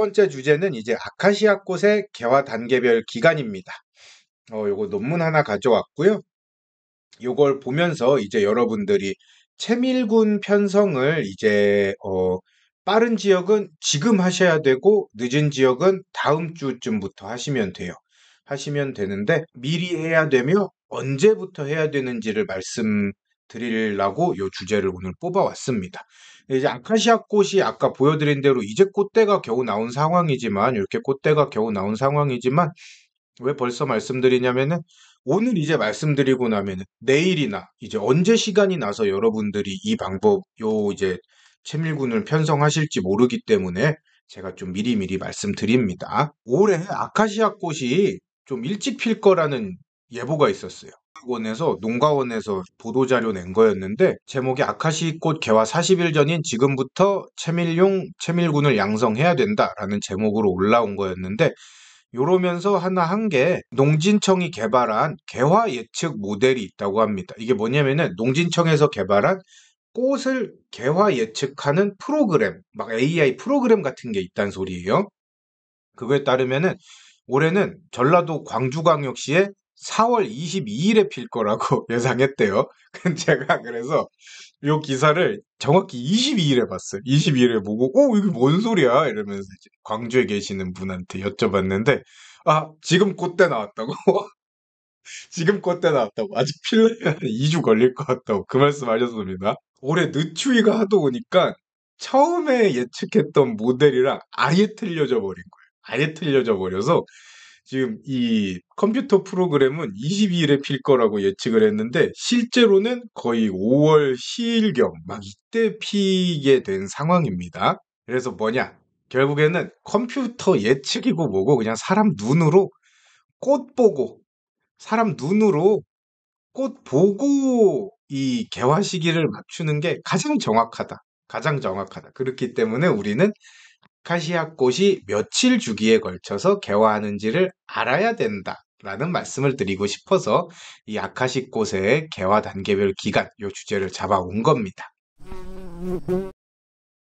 번째 주제는 이제 아카시아 꽃의 개화 단계별 기간입니다. 요거 논문 하나 가져왔고요. 요걸 보면서 이제 여러분들이 채밀군 편성을 이제 빠른 지역은 지금 하셔야 되고 늦은 지역은 다음 주쯤부터 하시면 돼요. 하시면 되는데 미리 해야 되며 언제부터 해야 되는지를 말씀드리려고 요 주제를 오늘 뽑아왔습니다. 이제 아카시아 꽃이 아까 보여드린 대로 이제 꽃대가 겨우 나온 상황이지만 이렇게 꽃대가 겨우 나온 상황이지만 왜 벌써 말씀드리냐면은 오늘 이제 말씀드리고 나면은 내일이나 이제 언제 시간이 나서 여러분들이 이 방법 요 이제 채밀군을 편성하실지 모르기 때문에 제가 좀 미리미리 말씀드립니다. 올해 아카시아 꽃이 좀 일찍 필 거라는 예보가 있었어요. 농가원에서 보도자료 낸 거였는데 제목이 아카시꽃 개화 40일 전인 지금부터 채밀군을 양성해야 된다라는 제목으로 올라온 거였는데 요러면서 하나 한 게 농진청이 개발한 개화 예측 모델이 있다고 합니다. 이게 뭐냐면은 농진청에서 개발한 꽃을 개화 예측하는 프로그램, 막 AI 프로그램 같은 게 있단 소리예요. 그거에 따르면은 올해는 전라도 광주광역시에 4월 22일에 필 거라고 예상했대요. 제가 그래서 요 기사를 정확히 22일에 봤어요. 22일에 보고, 이게 뭔 소리야? 이러면서 이제 광주에 계시는 분한테 여쭤봤는데, 지금 그때 나왔다고? 지금 그때 나왔다고. 아직 필려면 2주 걸릴 것 같다고. 그 말씀 하셨습니다. 올해 늦추위가 하도 오니까 처음에 예측했던 모델이랑 아예 틀려져 버린 거예요. 아예 틀려져 버려서 지금 이 컴퓨터 프로그램은 22일에 필 거라고 예측을 했는데 실제로는 거의 5월 10일경 막 이때 피게 된 상황입니다. 그래서 뭐냐? 결국에는 컴퓨터 예측이고 뭐고 그냥 사람 눈으로 꽃 보고 이 개화 시기를 맞추는 게 가장 정확하다. 가장 정확하다. 그렇기 때문에 우리는 아카시아 꽃이 며칠 주기에 걸쳐서 개화하는지를 알아야 된다라는 말씀을 드리고 싶어서 이 아카시 꽃의 개화 단계별 기간 요 주제를 잡아온 겁니다.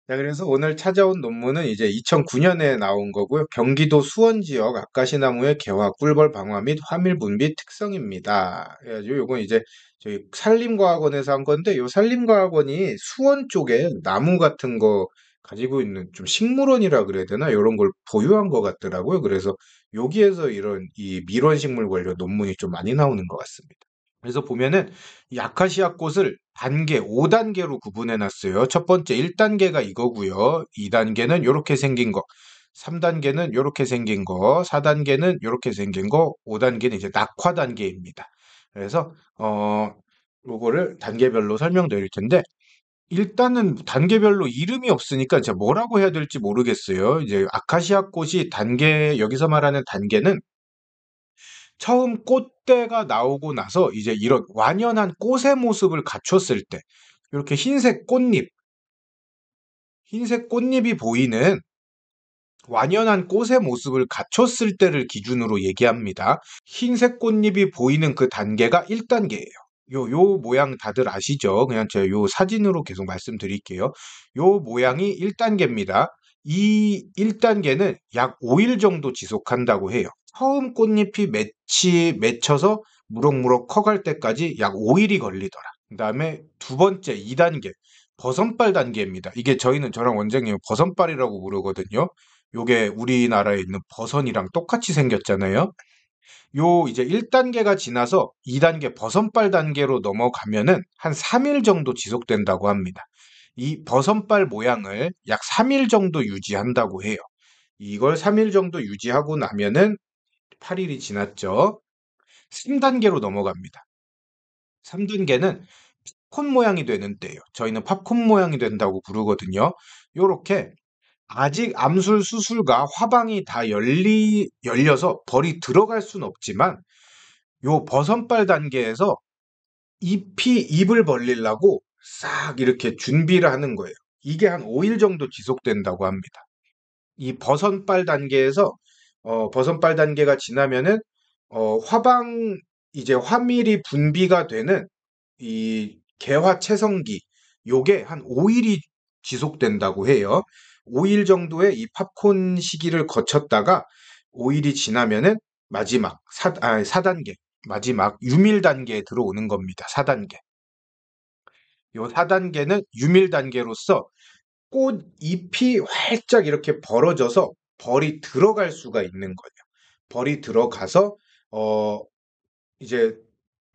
자, 그래서 오늘 찾아온 논문은 이제 2009년에 나온 거고요. 경기도 수원 지역 아카시나무의 개화, 꿀벌 방화 및 화밀 분비 특성입니다. 그래가지고 요건 이제 저희 산림과학원에서 한 건데 요 산림과학원이 수원 쪽에 나무 같은 거 가지고 있는 좀 식물원이라 그래야 되나? 요런 걸 보유한 것 같더라고요. 그래서 여기에서 이런 이 밀원식물 관련 논문이 좀 많이 나오는 것 같습니다. 그래서 보면은 이 아카시아 꽃을 단계 5단계로 구분해 놨어요. 첫 번째 1단계가 이거고요. 2단계는 이렇게 생긴 거. 3단계는 이렇게 생긴 거. 4단계는 이렇게 생긴 거. 5단계는 이제 낙화 단계입니다. 그래서 요거를 단계별로 설명드릴 텐데 일단은 단계별로 이름이 없으니까 제가 뭐라고 해야 될지 모르겠어요. 이제 아카시아 꽃이 여기서 말하는 단계는 처음 꽃대가 나오고 나서 이제 이런 완연한 꽃의 모습을 갖췄을 때, 이렇게 흰색 꽃잎이 보이는 완연한 꽃의 모습을 갖췄을 때를 기준으로 얘기합니다. 흰색 꽃잎이 보이는 그 단계가 1단계예요. 요 모양 다들 아시죠? 그냥 제가 요 사진으로 계속 말씀드릴게요. 요 모양이 1단계입니다. 이 1단계는 약 5일 정도 지속한다고 해요. 처음 꽃잎이 맺혀서 무럭무럭 커갈 때까지 약 5일이 걸리더라. 그 다음에 두 번째 2단계, 버선발 단계입니다. 이게 저랑 원장님 버선발이라고 부르거든요. 요게 우리나라에 있는 버선이랑 똑같이 생겼잖아요. 요 이제 1단계가 지나서 2단계 버선발 단계로 넘어가면은 한 3일 정도 지속된다고 합니다. 이 버선발 모양을 약 3일 정도 유지한다고 해요. 이걸 3일 정도 유지하고 나면은 8일이 지났죠. 3단계로 넘어갑니다. 3단계는 팝콘 모양이 되는 때예요. 저희는 팝콘 모양이 된다고 부르거든요. 요렇게 아직 암술 수술과 화방이 다 열려서 벌이 들어갈 수는 없지만 요 버선발 단계에서 잎을 벌리려고 싹 이렇게 준비를 하는 거예요. 이게 한 5일 정도 지속된다고 합니다. 이 버선발 단계가 지나면은 이제 화밀이 분비가 되는 이 개화 채성기 요게 한 5일이 지속된다고 해요. 5일 정도의 이 팝콘 시기를 거쳤다가 5일이 지나면은 마지막 4단계, 마지막 유밀 단계에 들어오는 겁니다. 4단계. 요 4단계는 유밀 단계로서 꽃 잎이 활짝 이렇게 벌어져서 벌이 들어갈 수가 있는 거예요. 벌이 들어가서 어 이제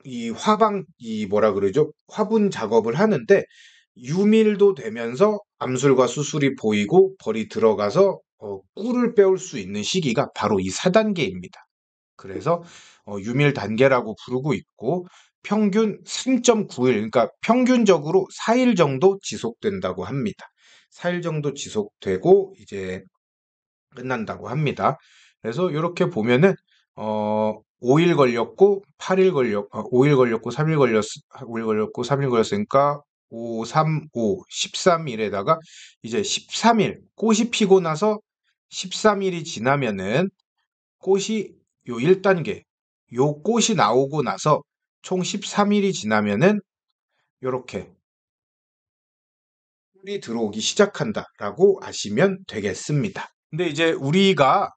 이 뭐라 그러죠? 화분 작업을 하는데 유밀도 되면서 암술과 수술이 보이고 벌이 들어가서 꿀을 빼올 수 있는 시기가 바로 이 4단계입니다. 그래서 유밀 단계라고 부르고 있고 평균 3.9일, 그러니까 평균적으로 4일 정도 지속된다고 합니다. 4일 정도 지속되고 이제 끝난다고 합니다. 그래서 이렇게 보면은 5일 걸렸고 8일 5일 걸렸고 3일 3일 걸렸으니까 5, 3, 5, 13일에다가 이제 13일 꽃이 피고 나서 13일이 지나면은 꽃이 요 1단계 요 꽃이 나오고 나서 총 13일이 지나면은 요렇게 꿀이 들어오기 시작한다라고 아시면 되겠습니다. 근데 이제 우리가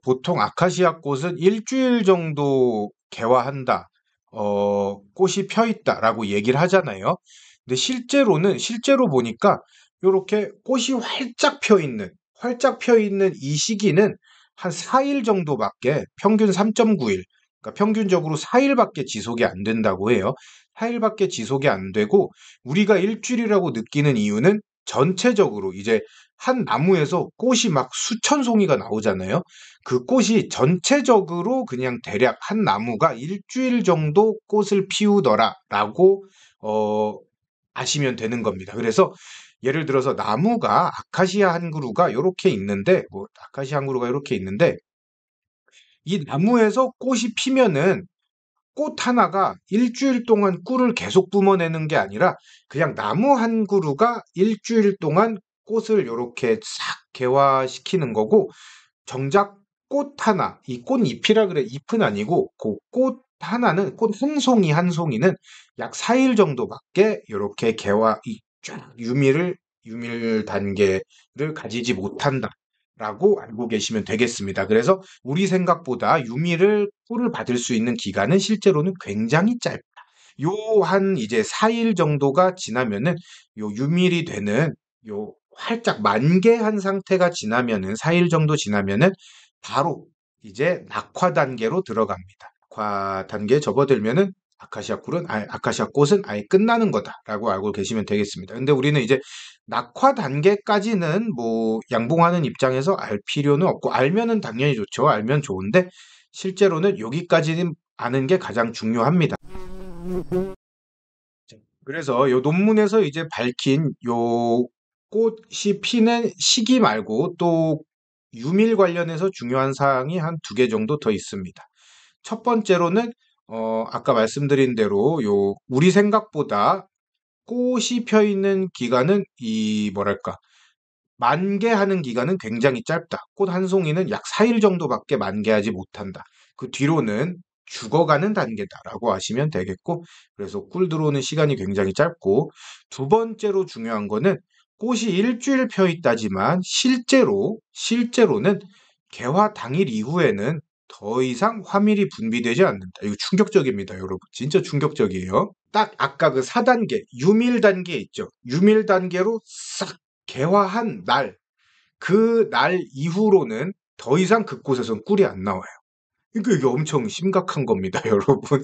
보통 아카시아 꽃은 일주일 정도 개화한다, 꽃이 펴 있다라고 얘기를 하잖아요. 근데 실제로 보니까 이렇게 꽃이 활짝 펴 있는 이 시기는 한 4일 정도밖에, 평균 3.9일, 그러니까 평균적으로 4일밖에 지속이 안 된다고 해요. 4일밖에 지속이 안 되고 우리가 일주일이라고 느끼는 이유는 전체적으로 이제 한 나무에서 꽃이 막 수천 송이가 나오잖아요. 그 꽃이 전체적으로 그냥 대략 한 나무가 일주일 정도 꽃을 피우더라라고 어, 아시면 되는 겁니다. 그래서 예를 들어서 나무가 아카시아 한 그루가 이렇게 있는데, 뭐 아카시아 한 그루가 이렇게 있는데 이 나무에서 꽃이 피면은 꽃 하나가 일주일 동안 꿀을 계속 뿜어내는 게 아니라 그냥 나무 한 그루가 일주일 동안 꽃을 이렇게 싹 개화시키는 거고, 정작 꽃 하나, 이 꽃잎이라 그래, 잎은 아니고 그 꽃 하나는, 꽃 한 송이 한 송이는 약 4일 정도밖에 이렇게 개화 쫙 유밀 단계를 가지지 못한다라고 알고 계시면 되겠습니다. 그래서 우리 생각보다 유미를 꿀을 받을 수 있는 기간은 실제로는 굉장히 짧다. 요 한 이제 4일 정도가 지나면은 요 유밀이 되는, 요 활짝 만개한 상태가 지나면은, 4일 정도 지나면은 바로 이제 낙화 단계로 들어갑니다. 낙화 단계에 접어들면은 아카시아 꽃은 아예 끝나는 거다라고 알고 계시면 되겠습니다. 근데 우리는 이제 낙화 단계까지는 뭐 양봉하는 입장에서 알 필요는 없고, 알면은 당연히 좋죠. 알면 좋은데 실제로는 여기까지는 아는 게 가장 중요합니다. 그래서 요 논문에서 이제 밝힌 요 꽃이 피는 시기 말고 또 유밀 관련해서 중요한 사항이 한 두 개 정도 더 있습니다. 첫 번째로는 아까 말씀드린 대로 요 우리 생각보다 꽃이 펴 있는 기간은 이 뭐랄까, 만개하는 기간은 굉장히 짧다. 꽃 한 송이는 약 4일 정도밖에 만개하지 못한다. 그 뒤로는 죽어가는 단계다라고 아시면 되겠고, 그래서 꿀 들어오는 시간이 굉장히 짧고, 두 번째로 중요한 거는 꽃이 일주일 펴 있다지만 실제로는 개화 당일 이후에는 더 이상 화밀이 분비되지 않는다. 이거 충격적입니다, 여러분. 진짜 충격적이에요. 딱 아까 그 4단계, 유밀 단계 있죠. 유밀 단계로 싹 개화한 날, 그 날 이후로는 더 이상 그곳에선 꿀이 안 나와요. 그러니까 이게 엄청 심각한 겁니다, 여러분.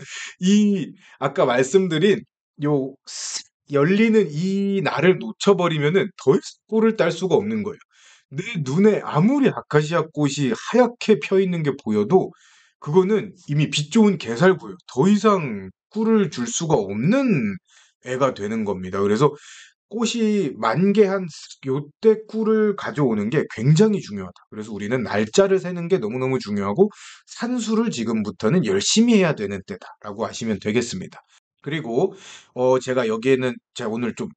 아까 말씀드린 열리는 이 날을 놓쳐버리면은 더 이상 꿀을 딸 수가 없는 거예요. 내 눈에 아무리 아카시아 꽃이 하얗게 펴 있는 게 보여도 그거는 이미 빛 좋은 개살구예요. 더 이상 꿀을 줄 수가 없는 애가 되는 겁니다. 그래서 꽃이 만개한 요때 꿀을 가져오는 게 굉장히 중요하다. 그래서 우리는 날짜를 세는 게 너무너무 중요하고 산수를 지금부터는 열심히 해야 되는 때다라고 하시면 되겠습니다. 그리고 제가 오늘 좀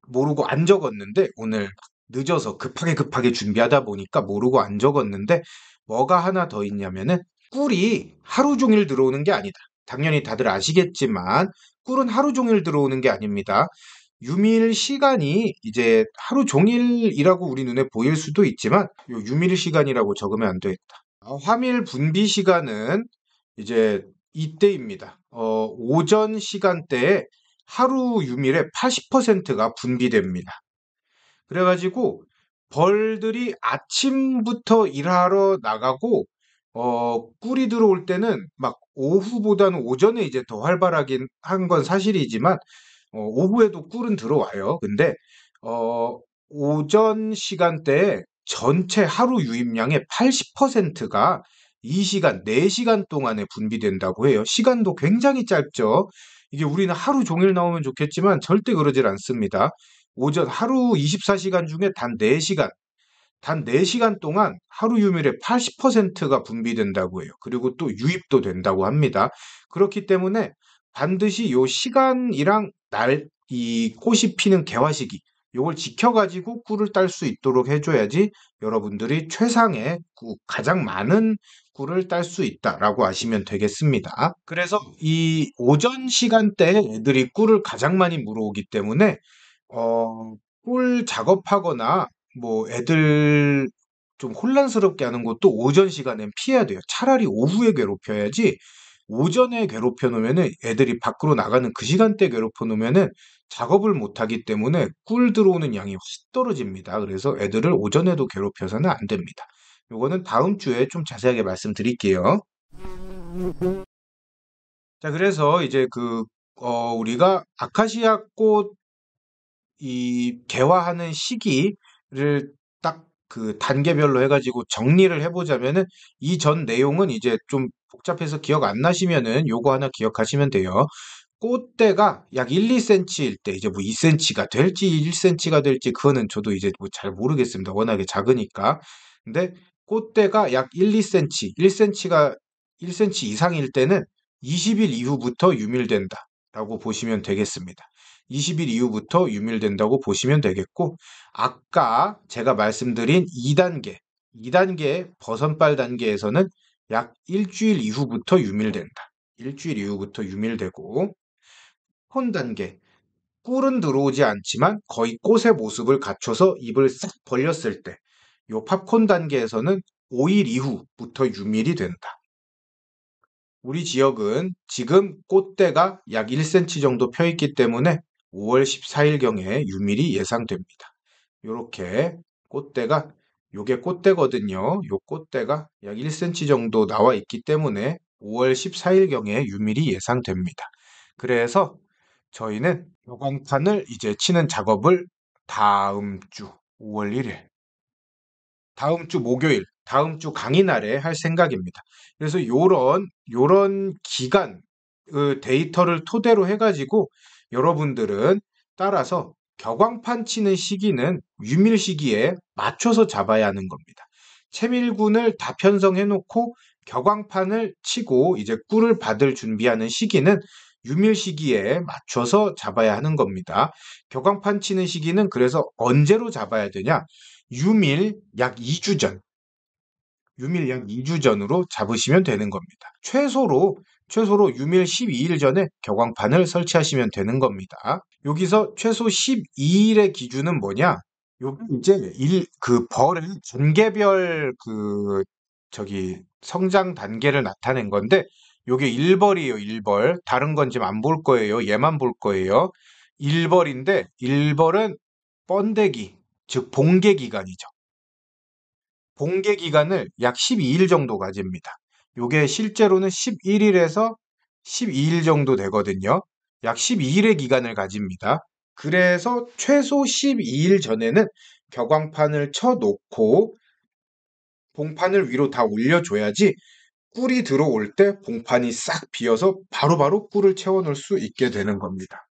모르고 안 적었는데, 오늘 늦어서 급하게 준비하다 보니까 모르고 안 적었는데, 뭐가 하나 더 있냐면은 꿀이 하루 종일 들어오는 게 아니다. 당연히 다들 아시겠지만 꿀은 하루 종일 들어오는 게 아닙니다. 유밀 시간이 이제 하루 종일이라고 우리 눈에 보일 수도 있지만 요 유밀 시간이라고 적으면 안 되겠다. 화밀 분비 시간은 이제 이때입니다. 오전 시간대에 하루 유밀의 80%가 분비됩니다. 그래가지고 벌들이 아침부터 일하러 나가고 꿀이 들어올 때는 막 오후보다는 오전에 이제 더 활발하긴 한 건 사실이지만 오후에도 꿀은 들어와요. 근데 어, 오전 시간대에 전체 하루 유입량의 80%가 이 시간, 4시간 동안에 분비된다고 해요. 시간도 굉장히 짧죠. 이게 우리는 하루 종일 나오면 좋겠지만 절대 그러질 않습니다. 오전 하루 24시간 중에 단 4시간 동안 하루 유밀의 80%가 분비된다고 해요. 그리고 또 유입도 된다고 합니다. 그렇기 때문에 반드시 요 시간이랑 이 꽃이 피는 개화 시기, 요걸 지켜가지고 꿀을 딸 수 있도록 해줘야지 여러분들이 최상의 가장 많은 꿀을 딸 수 있다라고 아시면 되겠습니다. 그래서 이 오전 시간대에 애들이 꿀을 가장 많이 물어오기 때문에 어, 꿀 작업하거나 뭐 애들 좀 혼란스럽게 하는 것도 오전 시간엔 피해야 돼요. 차라리 오후에 괴롭혀야지 오전에 괴롭혀 놓으면은 애들이 밖으로 나가는 그 시간대 괴롭혀 놓으면은 작업을 못 하기 때문에 꿀 들어오는 양이 확 떨어집니다. 그래서 애들을 오전에도 괴롭혀서는 안 됩니다. 요거는 다음 주에 좀 자세하게 말씀드릴게요. 자, 그래서 이제 우리가 아카시아 꽃 이 개화하는 시기를 딱 그 단계별로 해가지고 정리를 해보자면은 이전 내용은 이제 좀 복잡해서 기억 안 나시면은 요거 하나 기억하시면 돼요. 꽃대가 약 1, 2cm일 때 이제 뭐 2cm가 될지 1cm가 될지 그거는 저도 이제 뭐 잘 모르겠습니다. 워낙에 작으니까. 근데 꽃대가 약 1, 2cm, 1cm가 1cm 이상일 때는 20일 이후부터 유밀된다라고 보시면 되겠습니다. 20일 이후부터 유밀된다고 보시면 되겠고, 아까 제가 말씀드린 2단계 버선발 단계에서는 약 일주일 이후부터 유밀된다. 일주일 이후부터 유밀되고, 폰 단계. 꿀은 들어오지 않지만 거의 꽃의 모습을 갖춰서 입을 싹 벌렸을 때, 요 팝콘 단계에서는 5일 이후부터 유밀이 된다. 우리 지역은 지금 꽃대가 약 1cm 정도 펴 있기 때문에 5월 14일경에 유밀이 예상됩니다. 요렇게 꽃대가 요게 꽃대거든요. 요 꽃대가 약 1cm 정도 나와 있기 때문에 5월 14일경에 유밀이 예상됩니다. 그래서 저희는 요광판을 이제 치는 작업을 다음 주 5월 1일 다음 주 목요일, 다음 주 강의날에 할 생각입니다. 그래서 요런 기간, 데이터를 토대로 해가지고 여러분들은 따라서 격광판 치는 시기는 유밀 시기에 맞춰서 잡아야 하는 겁니다. 채밀군을 다 편성해 놓고 격광판을 치고 이제 꿀을 받을 준비하는 시기는 유밀 시기에 맞춰서 잡아야 하는 겁니다. 격광판 치는 시기는 그래서 언제로 잡아야 되냐? 유밀 약 2주 전, 유밀 약 2주 전으로 잡으시면 되는 겁니다. 최소로 유밀 12일 전에 격광판을 설치하시면 되는 겁니다. 여기서 최소 12일의 기준은 뭐냐? 여기 이제 벌의 단계별 성장 단계를 나타낸 건데, 요게 1벌이에요, 1벌. 다른 건 지금 안 볼 거예요. 얘만 볼 거예요. 1벌인데, 1벌은 번데기, 즉 봉개 기간이죠. 봉개 기간을 약 12일 정도 가집니다. 요게 실제로는 11일에서 12일 정도 되거든요. 약 12일의 기간을 가집니다. 그래서 최소 12일 전에는 격광판을 쳐놓고 봉판을 위로 다 올려줘야지 꿀이 들어올 때 봉판이 싹 비어서 바로바로 꿀을 채워넣을 수 있게 되는 겁니다.